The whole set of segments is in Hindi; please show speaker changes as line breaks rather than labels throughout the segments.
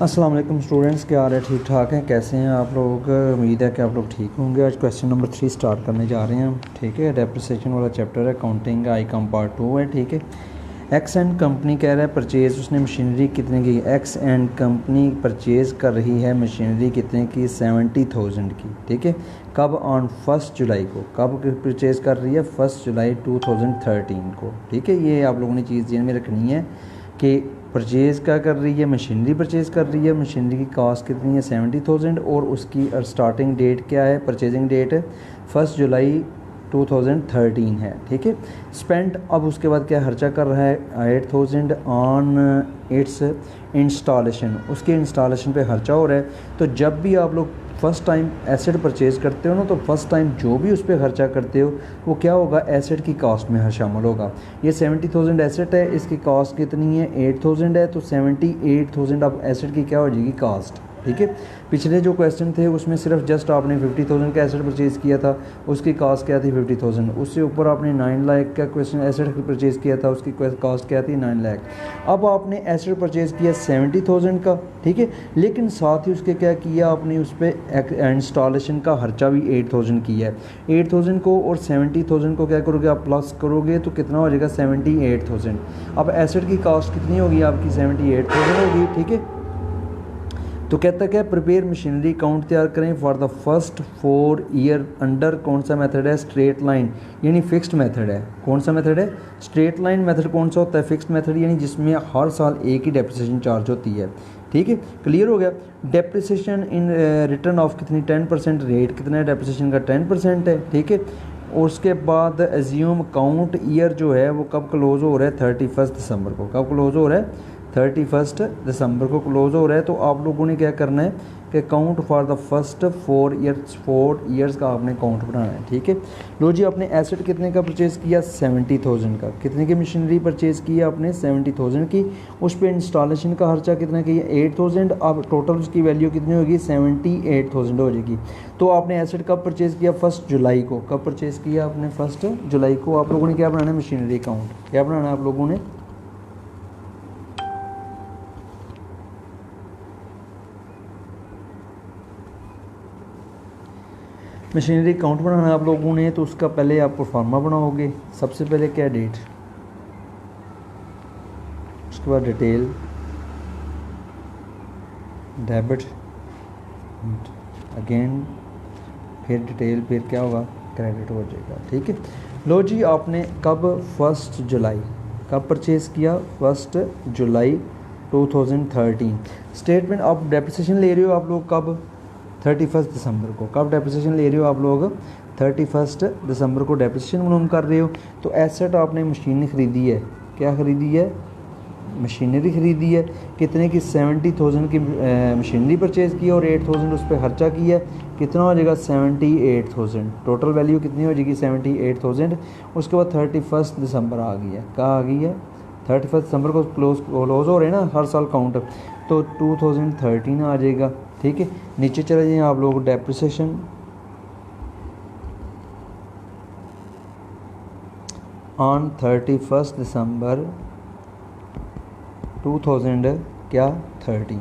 अस्सलाम वालेकुम स्टूडेंट्स, क्या हाल है? ठीक ठाक हैं? कैसे हैं आप लोग? उम्मीद है कि आप लोग ठीक होंगे। आज क्वेश्चन नंबर 3 स्टार्ट करने जा रहे हैं हम। ठीक है, डेप्रिसिएशन वाला चैप्टर है, काउंटिंग आई कम पार्ट 2 है। ठीक है, एक्स एंड कंपनी कह रहा है परचेज़ उसने मशीनरी कितने की, एक्स एंड कंपनी परचेज़ कर रही है मशीनरी कितने की, 70,000 की। ठीक है, कब? ऑन 1 जुलाई को। कब परचेज़ कर रही है? 1 जुलाई 2013 को। ठीक है, ये आप लोगों ने चीज़ ध्यान में रखनी है कि परचेज़ क्या कर रही है, मशीनरी परचेज़ कर रही है। मशीनरी की कॉस्ट कितनी है? 70,000। और उसकी स्टार्टिंग डेट क्या है? परचेजिंग डेट 1 जुलाई 2013 है। ठीक है, स्पेंट, अब उसके बाद क्या खर्चा कर रहा है? 8,000 ऑन इट्स इंस्टॉलेशन, उसके इंस्टॉलेशन पे खर्चा हो रहा है। तो जब भी आप लोग फ़र्स्ट टाइम एसेट परचेज़ करते हो ना, तो फर्स्ट टाइम जो भी उस पर खर्चा करते हो वो क्या होगा? एसेट की कॉस्ट में शामिल होगा। ये 70,000 एसेट है, इसकी कॉस्ट कितनी है? 8,000 है। तो 78,000 अब एसेट की क्या हो जाएगी? कॉस्ट। ठीक है, पिछले जो क्वेश्चन थे उसमें सिर्फ जस्ट आपने 50,000 का एसेट परचेज़ किया था, उसकी कॉस्ट क्या थी? 50,000। उससे ऊपर आपने 9 लाख का क्वेश्चन एसेट परचेज़ किया था, उसकी कॉस्ट क्या थी? 9 लाख। अब आपने एसेट परचेज़ किया 70,000 का। ठीक है, लेकिन साथ ही उसके क्या किया आपने? उस पर इंस्टॉलेशन का खर्चा भी 8,000 किया है। 8,000 को और 70,000 को क्या करोगे आप? प्लस करोगे तो कितना हो जाएगा? 78,000। अब एसेट की कॉस्ट कितनी होगी आपकी? 78,000 होगी। ठीक है, तो कहता क्या? प्रिपेयर मशीनरी अकाउंट तैयार करें for the first 4 year under कौन सा मेथड है? स्ट्रेट लाइन, यानी फिक्स्ड मेथड है। कौन सा मेथड है? Straight line method. कौन सा होता है? फिक्स्ड मेथड, यानी जिसमें हर साल एक ही डेप्रिसिएशन चार्ज होती है। ठीक है, क्लियर हो गया। डेप्रिसिएशन इन रिटर्न ऑफ कितनी? 10%। रेट कितना है डेप्रिसिएशन का? 10% है। ठीक है, और उसके बाद एज्यूम काउंट ईयर जो है वो कब क्लोज़ हो रहा है? 31 दिसंबर को। कब क्लोज़ हो रहा है? 31 दिसंबर को क्लोज़ हो रहा है। तो आप लोगों ने क्या करना है कि count for the first 4 years का आपने काउंट बनाना है। ठीक है, लो जी, आपने एसेट कितने का परचेज़ किया? 70,000 का। कितने की मशीनरी परचेज़ की आपने? 70,000 की। उस पर इंस्टॉलेशन का खर्चा कितना किया? 8,000। अब टोटल उसकी वैल्यू कितनी होगी? 78,000 हो जाएगी। तो आपने एसेट कब परचेज़ किया? 1 जुलाई को। कब परचेज़ किया आपने? 1 जुलाई को। आप लोगों ने क्या बनाना है? Machinery account. क्या बनाना है आप लोगों ने? मशीनरी अकाउंट बनाना है आप लोगों ने। तो उसका पहले आप प्रोफार्मा बनाओगे। सबसे पहले क्या? डेट, उसके बाद डिटेल, डेबिट, अगेन फिर डिटेल, फिर क्या होगा? क्रेडिट हो जाएगा। ठीक है, लो जी, आपने कब? 1 जुलाई। कब परचेज़ किया? 1 जुलाई 2013। स्टेटमेंट, आप डेप्रिसिएशन ले रहे हो आप लोग कब? 31 दिसंबर को। कब डेप्रिसिएशन ले रहे हो आप लोग? 31 दिसंबर को डेप्रिसिएशन मालूम कर रहे हो। तो एसेट आपने मशीन खरीदी है। क्या खरीदी है? मशीनरी खरीदी है। कितने की? 70,000 की मशीनरी परचेज़ की और 8,000 उस पर खर्चा किया है। कितना हो जाएगा? 78,000। टोटल वैल्यू कितनी हो जाएगी? 78,000। उसके बाद 31 दिसंबर आ गई है। कहाँ आ गई है? 31 दिसंबर को क्लोज हो रहे हैं ना हर साल काउंट, तो 2013 आ जाएगा। ठीक है, नीचे चले जाइए आप लोग। डेप्रिसिएशन ऑन 31 दिसंबर 2013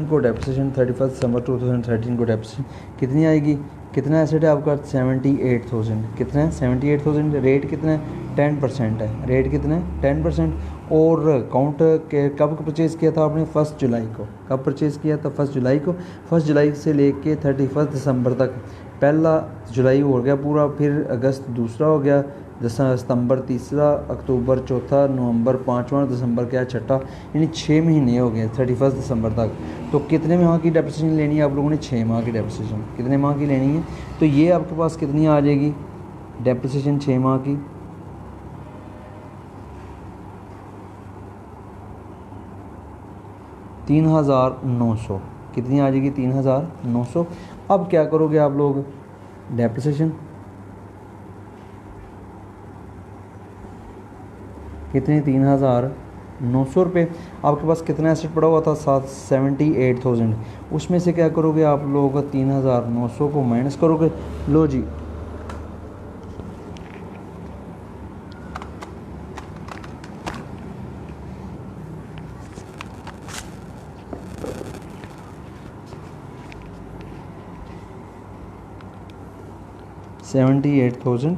को डेप्रिसिएशन 31 दिसंबर 2013 को डेप्रिसिएशन कितनी आएगी? कितना एसेट है आपका? 78,000। कितना है? 78,000। रेट कितना है? 10% है। रेट कितना है? 10%। और काउंट के कब परचेज़ किया था आपने? 1 जुलाई को। कब परचेज़ किया था? 1 जुलाई को। 1 जुलाई से लेके 31 दिसंबर तक। पहला जुलाई हो गया पूरा, फिर अगस्त दूसरा हो गया, सितंबर तीसरा, अक्टूबर चौथा, नवंबर पाँचवा, दिसंबर क्या? छठा। यानी 6 महीने हो गए 31 दिसंबर तक। तो कितने माह की डेप्रिसिएशन लेनी है आप लोगों ने? 6 माह की डेप्रिसिएशन। कितने माह की लेनी है? तो ये आपके पास कितनी आ जाएगी डेप्रिसिएशन 6 माह की? 3,900। कितनी आ जाएगी? 3,900। अब क्या करोगे आप लोग? डेप्रिसिएशन कितनी? 3,900 रुपये। आपके पास कितना एसेट पड़ा हुआ था? 78,000। उसमें से क्या करोगे आप लोग? 3,900 को माइनस करोगे। लो जी, 78,000,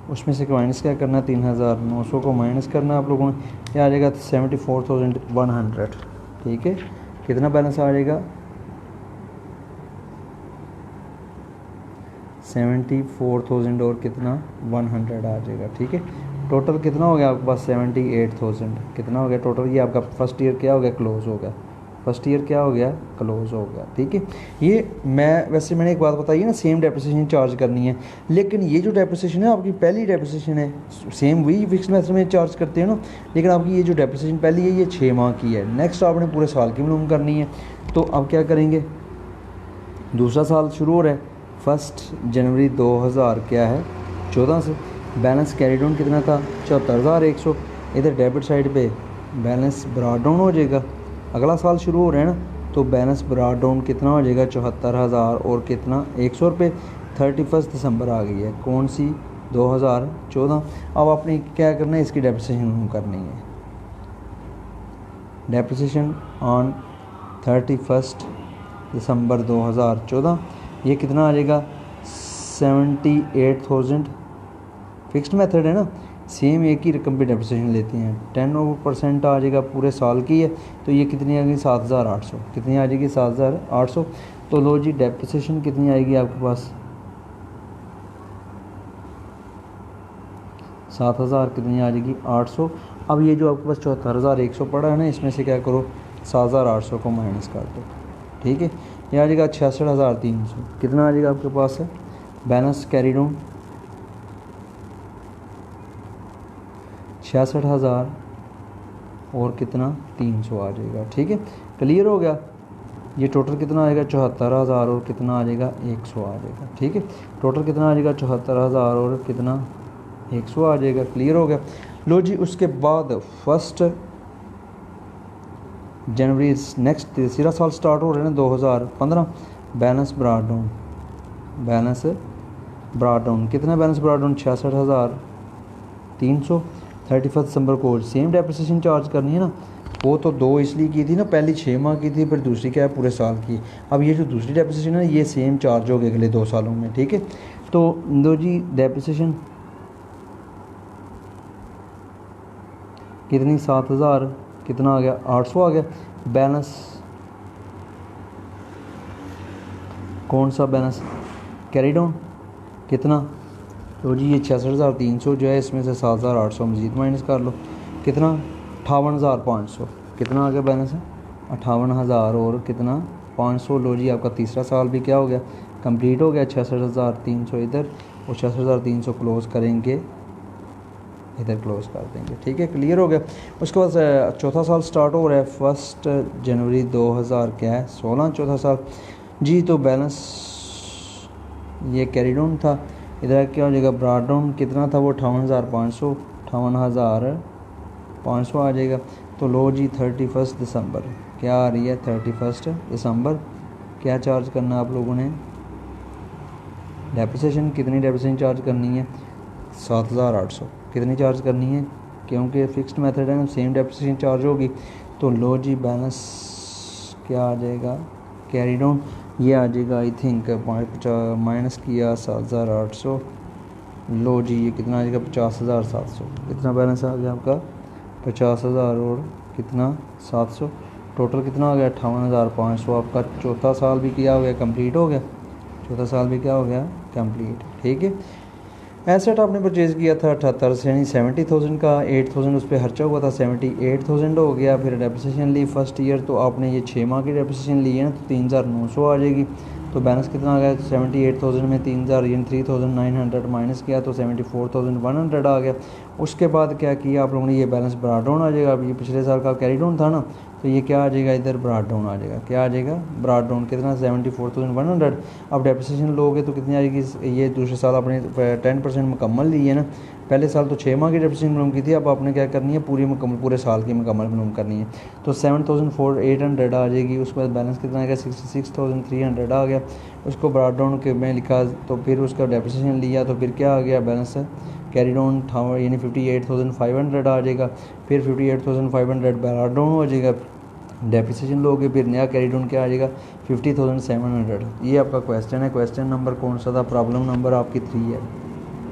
उसमें से माइनस क्या करना है, 3,900 को माइनस करना है आप लोगों ने, क्या आ जाएगा 74,100। ठीक है, कितना बैलेंस आ जाएगा 74,000 और कितना 100 आ जाएगा। ठीक है, टोटल कितना हो गया आपके पास 78,000, कितना हो गया टोटल, ये आपका फर्स्ट ईयर क्या हो गया, क्लोज हो गया, फर्स्ट ईयर क्या हो गया, क्लोज हो गया। ठीक है, ये मैंने एक बात बताई ना, सेम डेप्रिसिएशन चार्ज करनी है, लेकिन ये जो डेप्रिसिएशन है आपकी पहली डेप्रिसिएशन है, सेम वही फिक्स्ड मेथड में चार्ज करते हैं ना, लेकिन आपकी ये जो डेप्रिसिएशन पहली है ये 6 माह की है, नेक्स्ट आपने पूरे साल की मालूम करनी है। तो अब क्या करेंगे, दूसरा साल शुरू हो रहा है 1 जनवरी 2000 क्या है 14 से, बैलेंस कैरी डाउन कितना था 74,100, इधर डेबिट साइड पे बैलेंस ब्रॉड डाउन हो जाएगा, अगला साल शुरू हो रहा है ना, तो बैलेंस ब्रॉड डाउन कितना हो जाएगा 74,000 और कितना 100 रुपये। 31 दिसंबर आ गई है, कौन सी 2014। अब आपने क्या करना है, इसकी डेप्रिसिएशन करनी है, डेप्रिसिएशन ऑन 31 दिसंबर 2014, ये कितना आ जाएगा 78,000, फिक्स्ड मेथड है ना, सेम एक ही रकम पे डेप्रिसिएशन लेते हैं, 10% आ जाएगा, पूरे साल की है, तो ये कितनी आ गई 7,800, कितनी आ जाएगी 7,800। तो लो जी डेप्रिसिएशन कितनी आएगी आपके पास 7,000, कितनी आ जाएगी 800। अब ये जो आपके पास 74,100 पड़ा है ना, इसमें से क्या करो 7,800 को माइनस कर दो। ठीक है, ये आ जाएगा 66,300, कितना आ जाएगा आपके पास है बैलेंस कैरी डाउन 66,000 और कितना 300 आ जाएगा। ठीक है, क्लियर हो गया, ये टोटल कितना आएगा 74,000 और कितना आ जाएगा 100 आ जाएगा। ठीक है, टोटल कितना आ जाएगा 74,000 और कितना 100 आ जाएगा, क्लियर हो गया। लो जी, उसके बाद 1 जनवरी नेक्स्ट तीसरा साल स्टार्ट हो रहा है ना 2015, balance brought down, balance brought down कितना, बैलेंस ब्रॉड डाउन 66,300। 31 दिसंबर को सेम डेप्रिसिएशन चार्ज करनी है ना, वो तो 2 इसलिए की थी ना, पहली 6 माह की थी, फिर दूसरी क्या है पूरे साल की। अब ये जो दूसरी डेप्रिसिएशन है ये सेम चार्ज हो गए अगले 2 सालों में। ठीक है, तो दो जी डेप्रिसिएशन कितनी 7,000, कितना आ गया 800 आ गया, बैलेंस कौन सा बैलेंस कैरी डाउन कितना, तो जी ये 66,300 जो है, इसमें से 7,800 मज़ीद माइनस कर लो, कितना 58,500, कितना आ गया बैलेंस है 58,000 और कितना 500। लो जी आपका तीसरा साल भी क्या हो गया कंप्लीट हो गया, 66,300 इधर और 66,300 क्लोज़ करेंगे, इधर क्लोज़ कर देंगे। ठीक है, क्लियर हो गया। उसके बाद चौथा साल स्टार्ट हो रहा है 1 जनवरी 2000 क्या है 16 चौथा साल जी। तो बैलेंस ये कैरी डाउन था, इधर क्या हो जाएगा ब्रॉड डाउन कितना था वो 58,500, 58,500 आ जाएगा। तो लो जी 31 दिसंबर क्या आ रही है 31 दिसंबर क्या चार्ज करना आप लोगों ने, डेप्रिसिएशन कितनी डेप्रिसिएशन चार्ज करनी है 7,800, कितनी चार्ज करनी है क्योंकि फिक्स्ड मेथड है ना, सेम डेप्रिसिएशन चार्ज होगी। तो लो जी बैलेंस क्या आ जाएगा कैरी डाउन, ये आ जाएगा आई थिंक माइनस किया 7,800, लो जी ये कितना आ जाएगा 50,700, कितना बैलेंस आ गया आपका 50,000 और कितना 700, टोटल कितना हो गया 58,500। आपका चौथा साल भी क्या हो गया कंप्लीट हो गया, चौथा साल भी क्या हो गया कंप्लीट। ठीक है, एसेट आपने परचेज़ किया था 78 यानी 70,000 का, 8,000 उस पर खर्चा हुआ था, 78,000 हो गया। फिर डेप्रिसिएशन ली फर्स्ट ईयर, तो आपने ये 6 माह की डेप्रिसिएशन ली है ना, तो 3,900 आ जाएगी। तो बैलेंस कितना आ गया 78,000 में 3,000 यानी 3,900 माइनस किया तो 74,100 आ गया। उसके बाद क्या किया आप लोगों ने, ये बैलेंस ब्रॉड डाउन आ जाएगा। अब ये पिछले साल का कैरी डाउन था ना, तो ये क्या आ जाएगा इधर ब्रॉड डाउन आ जाएगा, क्या आ जाएगा ब्रॉड डाउन कितना 74,100। अब डेप्रिसिएशन लोगे तो कितनी आएगी, ये दूसरे साल आपने 10% मुकम्मल ली है ना, पहले साल तो 6 माह की डेप्रिसिएशन मालूम की थी, अब आपने क्या करनी है पूरी मुकम्मल पूरे साल की मुकम्मल मालूम करनी है। तो 7,800 आ जाएगी। उसके बाद बैलेंस कितना आएगा 66,300 आ गया। उसको ब्रॉड डाउन के में लिखा, तो फिर उसका डेप्रिसिएशन लिया, तो फिर क्या आ गया बैलेंस कैरी डाउन यानी 58,500 आ जाएगा। फिर 58,500 ब्रॉड डाउन हो जाएगा, डेप्रिसिएशन लोगे फिर नया कैरी डाउन क्या आ जाएगा 50,700। ये आपका क्वेश्चन है। क्वेश्चन नंबर कौन सा था? प्रॉब्लम नंबर आपकी 3 है।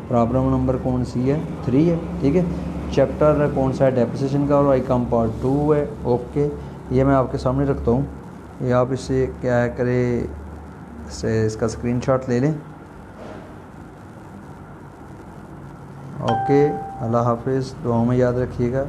प्रॉब्लम नंबर कौन सी है? 3 है, ठीक है। चैप्टर कौन सा है? डेप्रिसिएशन का, और आई कम पार्ट 2 है। ओके, ये मैं आपके सामने रखता हूँ, ये आप इससे क्या करें, इसका स्क्रीनशॉट ले लें। ओके, अल्लाह हाफिज़, दुआओं में याद रखिएगा।